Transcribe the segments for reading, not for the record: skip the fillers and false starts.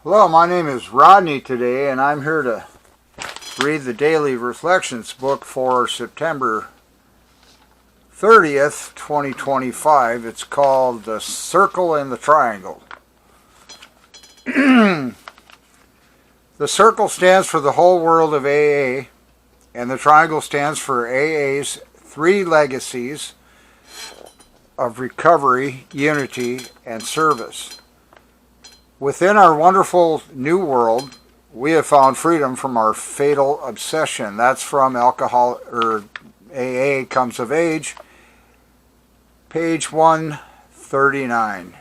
Hello, my name is Rodney today, and I'm here to read the Daily Reflections book for September 30th, 2025. It's called The Circle and the Triangle. The circle stands for the whole world of AA, and the triangle stands for AA's three legacies of recovery, unity, and service. Within our wonderful new world, we have found freedom from our fatal obsession. That's from AA Comes of Age, page 139.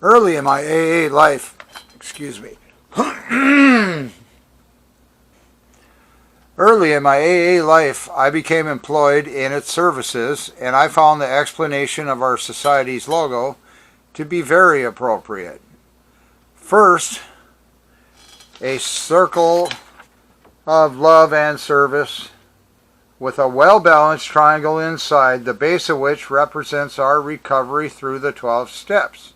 Early in my AA life, Early in my AA life, I became employed in its services, and I found the explanation of our society's logo to be very appropriate. First, a circle of love and service with a well-balanced triangle inside, the base of which represents our recovery through the 12 steps.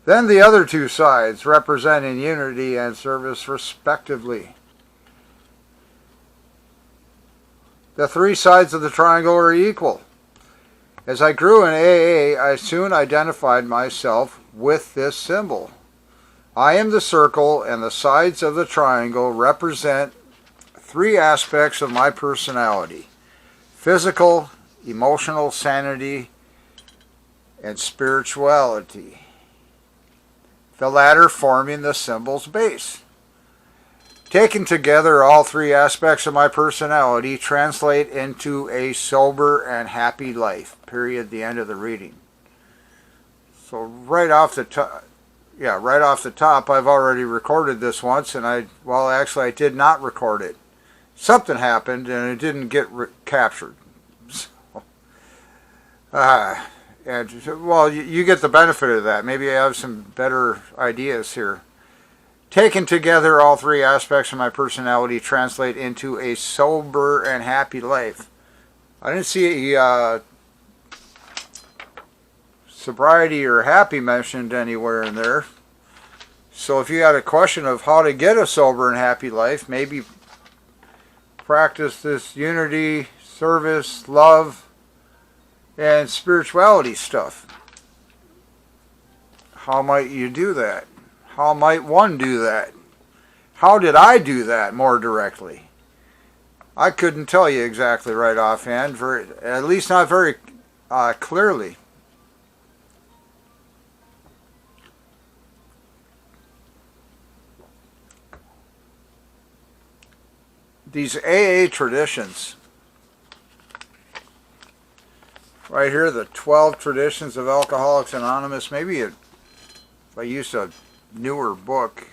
Then the other two sides representing unity and service respectively. The three sides of the triangle are equal. As I grew in AA, I soon identified myself with this symbol. I am the circle, and the sides of the triangle represent three aspects of my personality: physical, emotional sanity, and spirituality, the latter forming the symbol's base. Taken together, all three aspects of my personality translate into a sober and happy life. Period. The end of the reading. So right off the top, I've already recorded this once, and I did not record it. Something happened, and it didn't get captured. So, you get the benefit of that. Maybe I have some better ideas here. Taken together, all three aspects of my personality translate into a sober and happy life. I didn't see sobriety or happy mentioned anywhere in there. So if you had a question of how to get a sober and happy life, maybe practice this unity, service, love, and spirituality stuff. How might you do that? How might one do that? How did I do that more directly? I couldn't tell you exactly right offhand, at least not very clearly. These AA traditions, right here, the 12 traditions of Alcoholics Anonymous. Maybe if I used a newer book,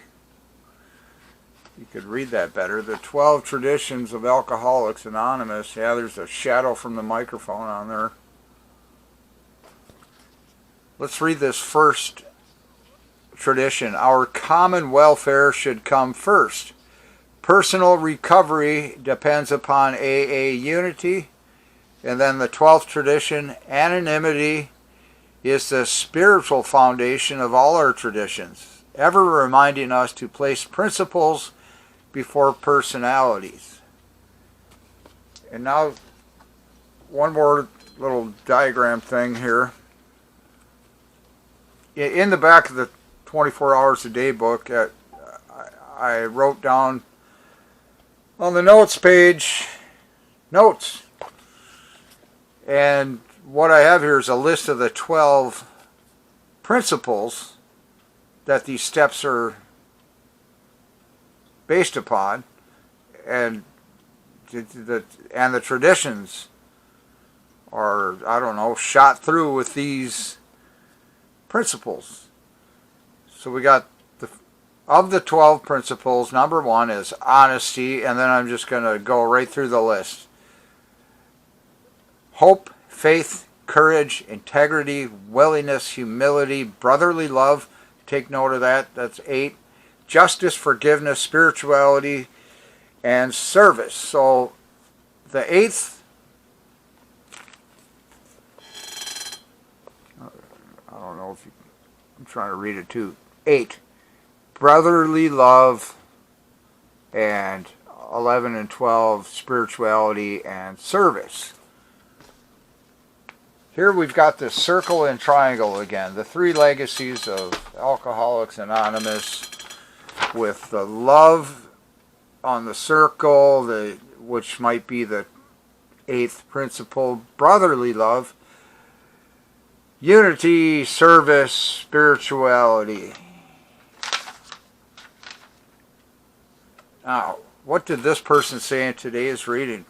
you could read that better. The 12 traditions of Alcoholics Anonymous. Yeah, there's a shadow from the microphone on there. Let's read this first tradition. Our common welfare should come first. Personal recovery depends upon AA unity. And then the 12th tradition, anonymity is the spiritual foundation of all our traditions, ever reminding us to place principles before personalities. And now, one more little diagram thing here. In the back of the 24 Hours a Day book, I wrote down on the notes page, notes. And what I have here is a list of the 12 principles that these steps are based upon, and the traditions are, shot through with these principles. So we got of the 12 principles, number one is honesty, and then I'm just going to go right through the list. Hope, faith, courage, integrity, willingness, humility, brotherly love. Take note of that. That's 8. Justice, forgiveness, spirituality, and service. So the 8th, I don't know if you, I'm trying to read it too. 8. brotherly love, and 11 and 12, spirituality and service. Here we've got the circle and triangle again, the three legacies of Alcoholics Anonymous, with the love on the circle, which might be the eighth principle, brotherly love, unity, service, spirituality. Now, what did this person say in today's reading?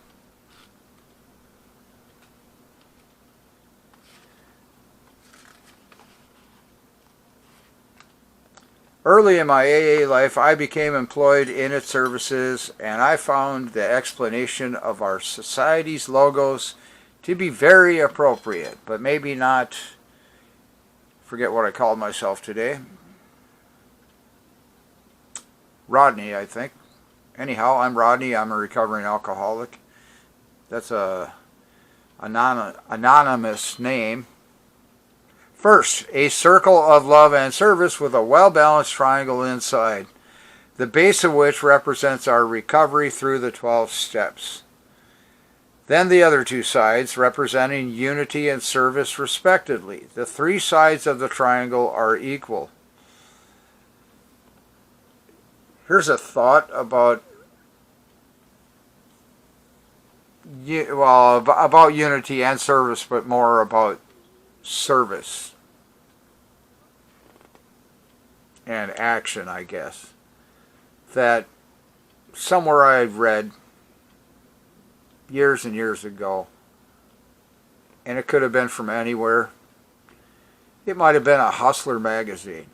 Early in my AA life, I became employed in its services, and I found the explanation of our society's logos to be very appropriate, but maybe not. Forget what I called myself today. Rodney, I think. Anyhow, I'm Rodney. I'm a recovering alcoholic. That's a anonymous name. First, a circle of love and service with a well-balanced triangle inside, the base of which represents our recovery through the 12 steps. Then the other two sides, representing unity and service respectively. The three sides of the triangle are equal. Here's a thought about unity and service, but more about service and action, I guess. That somewhere I've read years and years ago, and it could have been from anywhere. It might have been a Hustler magazine,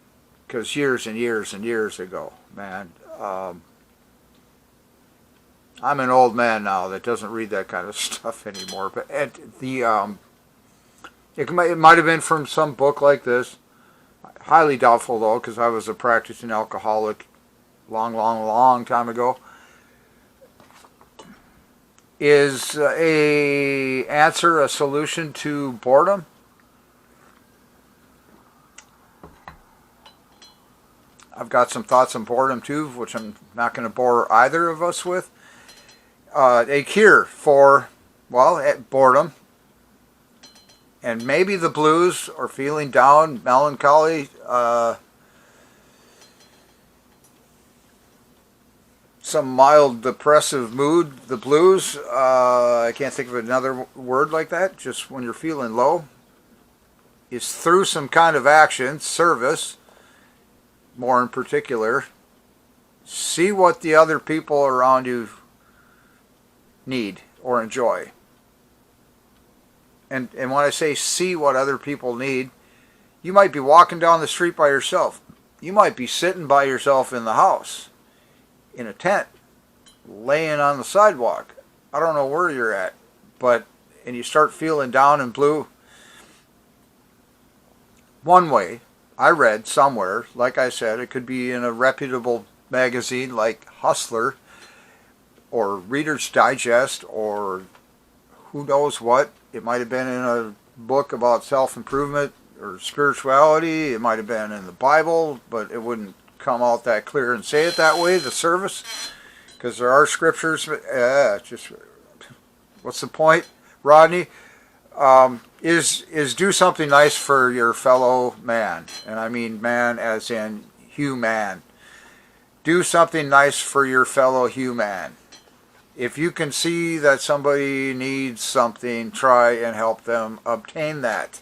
because years and years and years ago, man. I'm an old man now that doesn't read that kind of stuff anymore. But it might have been from some book like this. Highly doubtful though, because I was a practicing alcoholic long time ago. Is a answer a solution to boredom? I've got some thoughts on boredom too, which I'm not going to bore either of us with. A cure for, boredom, and maybe the blues, or feeling down, melancholy, some mild depressive mood, the blues. I can't think of another word like that, just when you're feeling low, is through some kind of action, service, more in particular. See what the other people around you need or enjoy. And when I say see what other people need, you might be walking down the street by yourself. You might be sitting by yourself in the house, in a tent, laying on the sidewalk. I don't know where you're at, and you start feeling down and blue. One way, I read somewhere, like I said, it could be in a reputable magazine like Hustler, or Reader's Digest, or who knows what. It might have been in a book about self-improvement or spirituality. It might have been in the Bible, but it wouldn't come out that clear and say it that way, the service, because there are scriptures. What's the point, Rodney? Is do something nice for your fellow man, and I mean man as in human. Do something nice for your fellow human. If you can see that somebody needs something, try and help them obtain that.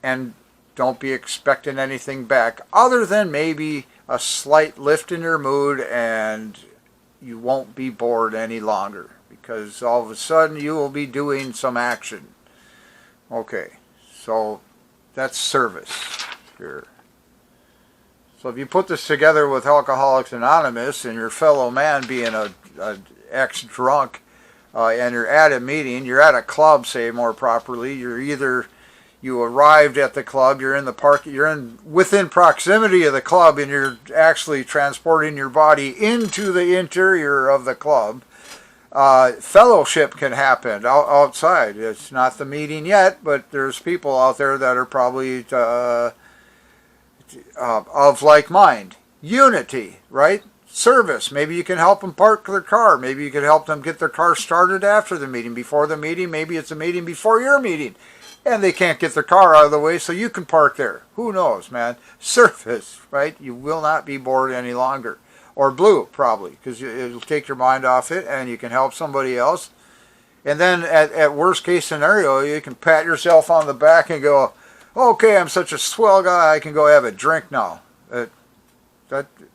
And don't be expecting anything back other than maybe a slight lift in your mood, and you won't be bored any longer, because all of a sudden you will be doing some action. Okay, so that's service here. So if you put this together with Alcoholics Anonymous and your fellow man being a ex-drunk, and you're at a meeting, you're at a club, say more properly, you arrived at the club, you're in the park, within proximity of the club, and you're actually transporting your body into the interior of the club. Fellowship can happen outside. It's not the meeting yet, but there's people out there that are probably of like mind. Unity, right? Service. Maybe you can help them park their car. Maybe you could help them get their car started after the meeting, before the meeting. Maybe it's a meeting before your meeting, and they can't get their car out of the way, so you can park there. Who knows, man? Service, right? You will not be bored any longer. Or blue, probably, because it'll take your mind off it, and you can help somebody else. And then at worst case scenario, you can pat yourself on the back and go, okay, I'm such a swell guy, I can go have a drink now.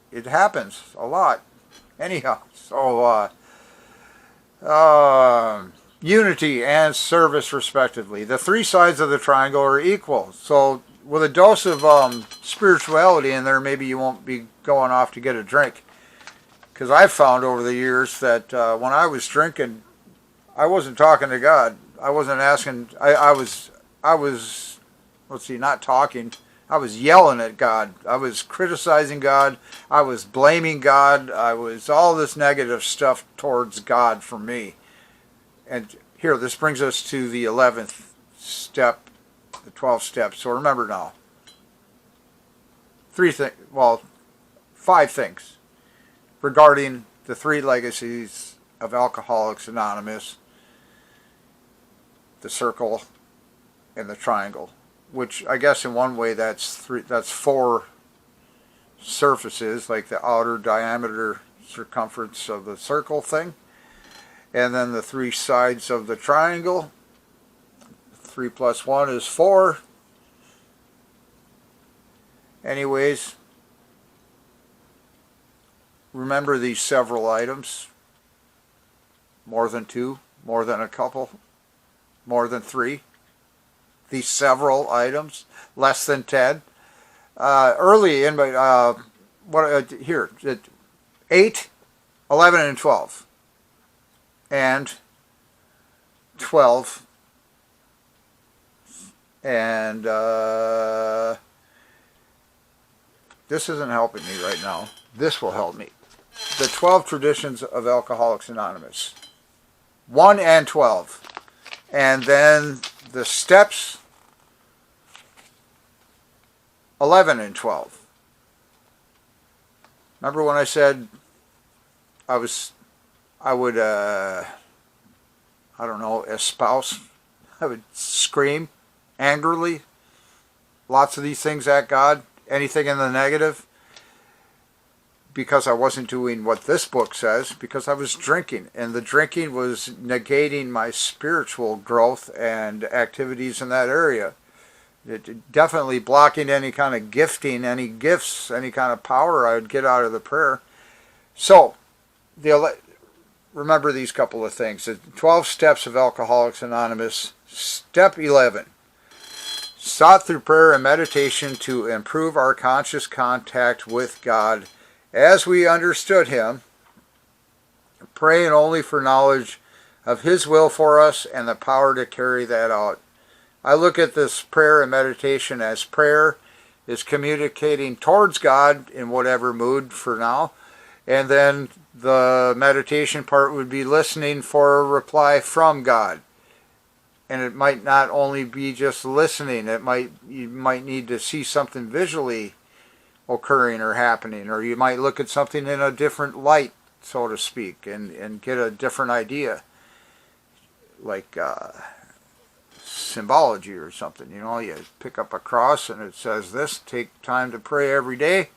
It happens a lot. Anyhow, so unity and service respectively. The three sides of the triangle are equal. So with a dose of spirituality in there, maybe you won't be going off to get a drink. Because I've found over the years that when I was drinking, I wasn't talking to God. I wasn't asking. I was, let's see, not talking. I was yelling at God. I was criticizing God. I was blaming God. I was all this negative stuff towards God for me. And here, this brings us to the 11th step, the 12th step. So remember now, 5 things regarding the 3 legacies of Alcoholics Anonymous, the circle, and the triangle. Which I guess in one way that's 4 surfaces, like the outer diameter circumference of the circle thing, and then the 3 sides of the triangle. 3 plus 1 is 4. Anyways, remember these several items. More than 2, more than a couple, more than 3. These several items, less than 10. Early in my, here, 8, 11, and 12. And 12. And this isn't helping me right now. This will help me. The 12 traditions of Alcoholics Anonymous. 1 and 12. And then the steps 11 and 12. Remember when I said I would I don't know, espouse, I would scream angrily lots of these things at God, anything in the negative, because I wasn't doing what this book says, because I was drinking, and the drinking was negating my spiritual growth and activities in that area. It definitely blocking any kind of gifting, any gifts, any kind of power I would get out of the prayer. So, remember these couple of things. The 12 steps of Alcoholics Anonymous. Step 11. Sought through prayer and meditation to improve our conscious contact with God as we understood Him, praying only for knowledge of His will for us and the power to carry that out. I look at this prayer and meditation as prayer is communicating towards God in whatever mood for now, and then the meditation part would be listening for a reply from God. And it might not only be just listening, you might need to see something visually occurring or happening, or you might look at something in a different light, so to speak, and get a different idea, like symbology or something. You know, you pick up a cross and it says this: take time to pray every day.